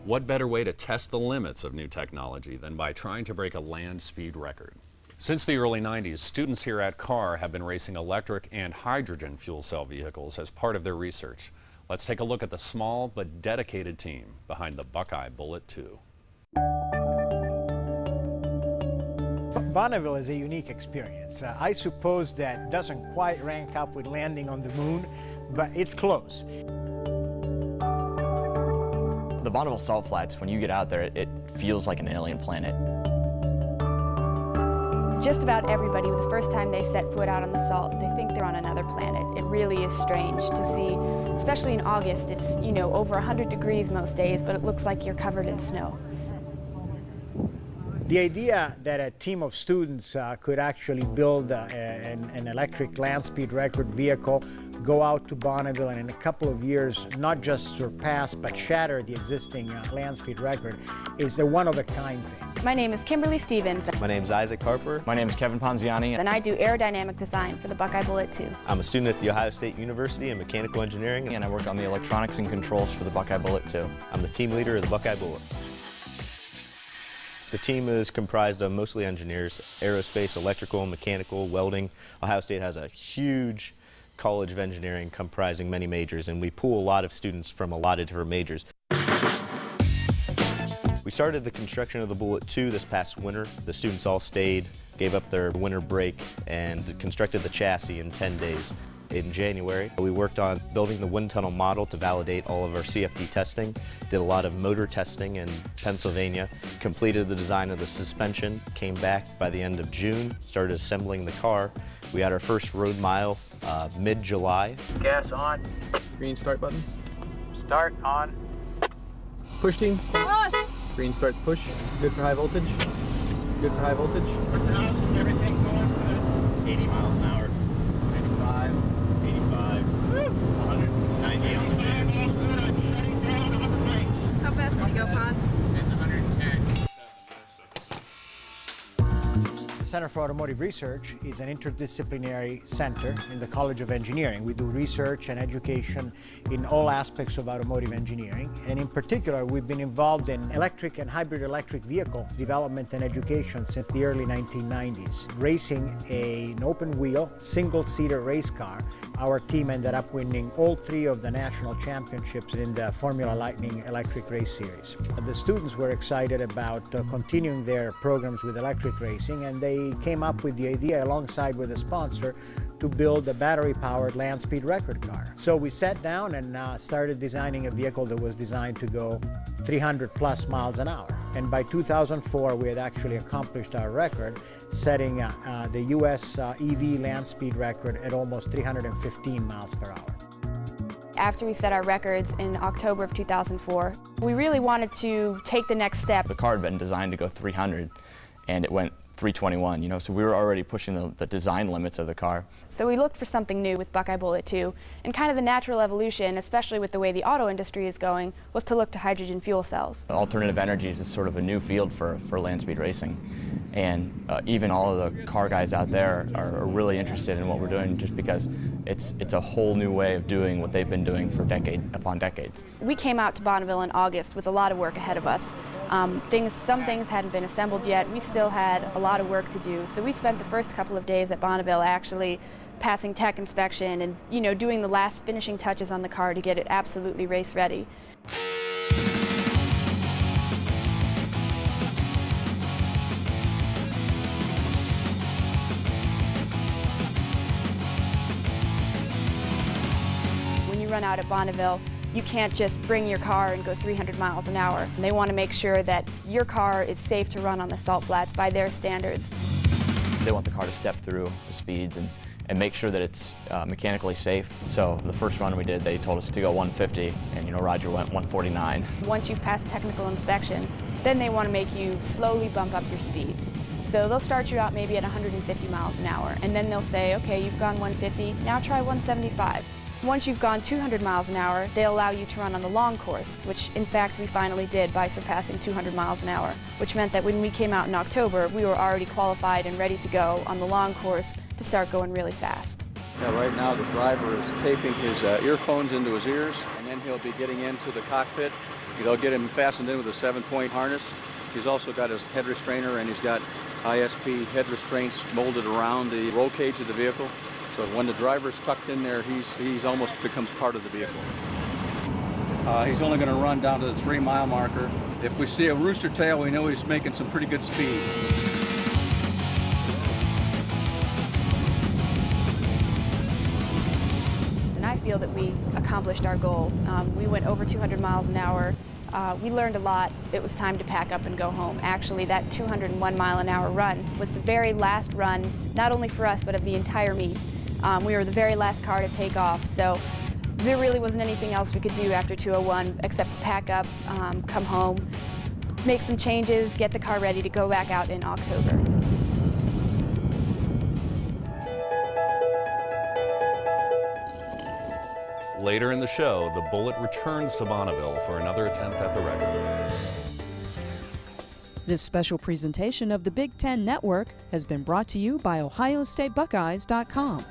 What better way to test the limits of new technology than by trying to break a land speed record? Since the early 90s, students here at CAR have been racing electric and hydrogen fuel cell vehicles as part of their research. Let's take a look at the small but dedicated team behind the Buckeye Bullet 2. Bonneville is a unique experience. I suppose that doesn't quite rank up with landing on the moon, but it's close. The Bonneville Salt Flats, when you get out there, it feels like an alien planet. Just about everybody, the first time they set foot out on the salt, they think they're on another planet. It really is strange to see, especially in August. It's, over 100 degrees most days, but it looks like you're covered in snow. The idea that a team of students could actually build an electric land speed record vehicle, go out to Bonneville, and in a couple of years not just surpass but shatter the existing land speed record is a one-of-a-kind thing. My name is Kimberly Stevens. My name is Isaac Harper. My name is Kevin Ponziani. And I do aerodynamic design for the Buckeye Bullet 2. I'm a student at The Ohio State University in mechanical engineering. And I work on the electronics and controls for the Buckeye Bullet 2. I'm the team leader of the Buckeye Bullet. The team is comprised of mostly engineers, aerospace, electrical, mechanical, welding. Ohio State has a huge college of engineering comprising many majors, and we pool a lot of students from a lot of different majors. We started the construction of the Bullet 2 this past winter. The students all stayed, gave up their winter break, and constructed the chassis in 10 days. In January, we worked on building the wind tunnel model to validate all of our CFD testing, did a lot of motor testing in Pennsylvania, completed the design of the suspension, came back by the end of June, started assembling the car. We had our first road mile mid-July. Gas on. Green start button. Start on. Push team. Push. Green start push. Good for high voltage. Good for high voltage. Everything going good. 80 miles an hour. 95, 85, 190 on the van. How fast did you go, Pons? It's 110. The Center for Automotive Research is an interdisciplinary center in the College of Engineering. We do research and education in all aspects of automotive engineering, and in particular we've been involved in electric and hybrid electric vehicle development and education since the early 1990s. Racing an open-wheel, single-seater race car, our team ended up winning all 3 of the national championships in the Formula Lightning Electric Race Series. The students were excited about continuing their programs with electric racing, and they came up with the idea, alongside with a sponsor, to build a battery-powered land speed record car. So we sat down and started designing a vehicle that was designed to go 300 plus miles an hour. And by 2004, we had actually accomplished our record, setting the US EV land speed record at almost 315 miles per hour. After we set our records in October of 2004, we really wanted to take the next step. The car had been designed to go 300, and it went 321, so we were already pushing the design limits of the car. So we looked for something new with Buckeye Bullet 2, and kind of the natural evolution, especially with the way the auto industry is going, was to look to hydrogen fuel cells. Alternative energies is sort of a new field for land speed racing, and even all of the car guys out there are really interested in what we're doing, just because it's a whole new way of doing what they've been doing for decade upon decades. We came out to Bonneville in August with a lot of work ahead of us. Some things hadn't been assembled yet. We still had a lot of work to do. So we spent the first couple of days at Bonneville actually passing tech inspection and doing the last finishing touches on the car to get it absolutely race ready. When you run out at Bonneville, you can't just bring your car and go 300 miles an hour. And they want to make sure that your car is safe to run on the salt flats by their standards. They want the car to step through the speeds and make sure that it's mechanically safe. So the first run we did, they told us to go 150, and Roger went 149. Once you've passed technical inspection, then they want to make you slowly bump up your speeds. So they'll start you out maybe at 150 miles an hour, and then they'll say, okay, you've gone 150, now try 175. Once you've gone 200 miles an hour, they'll allow you to run on the long course, which in fact we finally did by surpassing 200 miles an hour, which meant that when we came out in October, we were already qualified and ready to go on the long course to start going really fast. Yeah, right now the driver is taping his earphones into his ears, and then he'll be getting into the cockpit They'll get him fastened in with a 7-point harness. He's also got his head restrainer, and he's got ISP head restraints molded around the roll cage of the vehicle. So when the driver's tucked in there, he's almost becomes part of the vehicle. He's only going to run down to the 3-mile marker. If we see a rooster tail, we know he's making some pretty good speed. And I feel that we accomplished our goal. We went over 200 miles an hour. We learned a lot. It was time to pack up and go home. Actually, that 201 mile an hour run was the very last run, not only for us, but of the entire meet. We were the very last car to take off, so there really wasn't anything else we could do after 201 except pack up, come home, make some changes, get the car ready to go back out in October. Later in the show, the Bullet returns to Bonneville for another attempt at the record. This special presentation of the Big Ten Network has been brought to you by OhioStateBuckeyes.com.